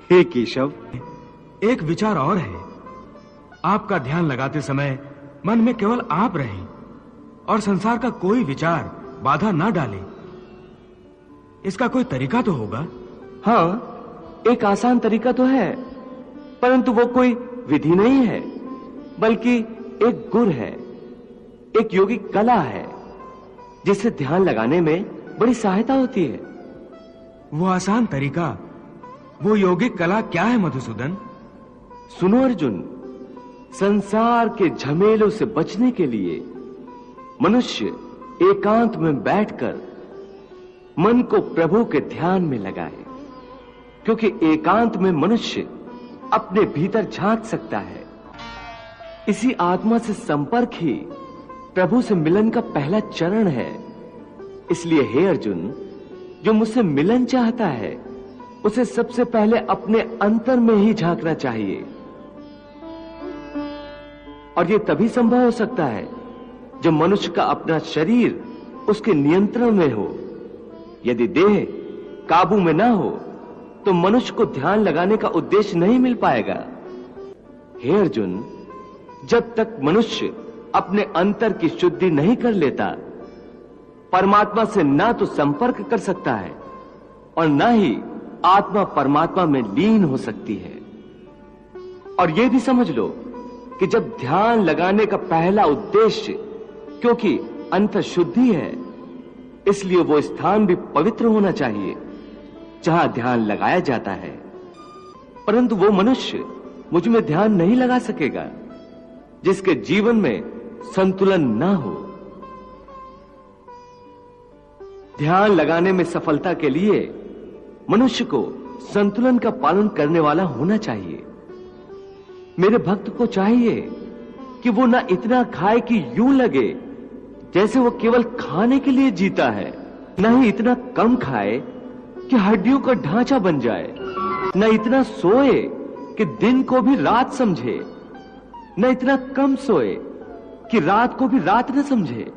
हे केशव, एक विचार और है। आपका ध्यान लगाते समय मन में केवल आप रहें और संसार का कोई विचार बाधा ना डाले। इसका कोई तरीका तो होगा? हाँ, एक आसान तरीका तो है, परंतु वो कोई विधि नहीं है, बल्कि एक गुर है, एक योगिक कला है, जिससे ध्यान लगाने में बड़ी सहायता होती है। वो आसान तरीका, वो योगिक कला क्या है मधुसूदन? सुनो अर्जुन, संसार के झमेलों से बचने के लिए मनुष्य एकांत में बैठकर मन को प्रभु के ध्यान में लगाए, क्योंकि एकांत में मनुष्य अपने भीतर झांक सकता है। इसी आत्मा से संपर्क ही प्रभु से मिलन का पहला चरण है। इसलिए हे अर्जुन, जो मुझसे मिलन चाहता है उसे सबसे पहले अपने अंतर में ही झांकना चाहिए, और यह तभी संभव हो सकता है जब मनुष्य का अपना शरीर उसके नियंत्रण में हो। यदि देह काबू में ना हो तो मनुष्य को ध्यान लगाने का उद्देश्य नहीं मिल पाएगा। हे अर्जुन, जब तक मनुष्य अपने अंतर की शुद्धि नहीं कर लेता, परमात्मा से ना तो संपर्क कर सकता है और ना ही आत्मा परमात्मा में लीन हो सकती है। और यह भी समझ लो कि जब ध्यान लगाने का पहला उद्देश्य, क्योंकि अंतर शुद्धि है, इसलिए वो स्थान भी पवित्र होना चाहिए जहां ध्यान लगाया जाता है। परंतु वो मनुष्य मुझ में ध्यान नहीं लगा सकेगा जिसके जीवन में संतुलन ना हो। ध्यान लगाने में सफलता के लिए मनुष्य को संतुलन का पालन करने वाला होना चाहिए। मेरे भक्त को चाहिए कि वो ना इतना खाए कि यूं लगे जैसे वो केवल खाने के लिए जीता है, ना ही इतना कम खाए कि हड्डियों का ढांचा बन जाए, न इतना सोए कि दिन को भी रात समझे, न इतना कम सोए कि रात को भी रात न समझे।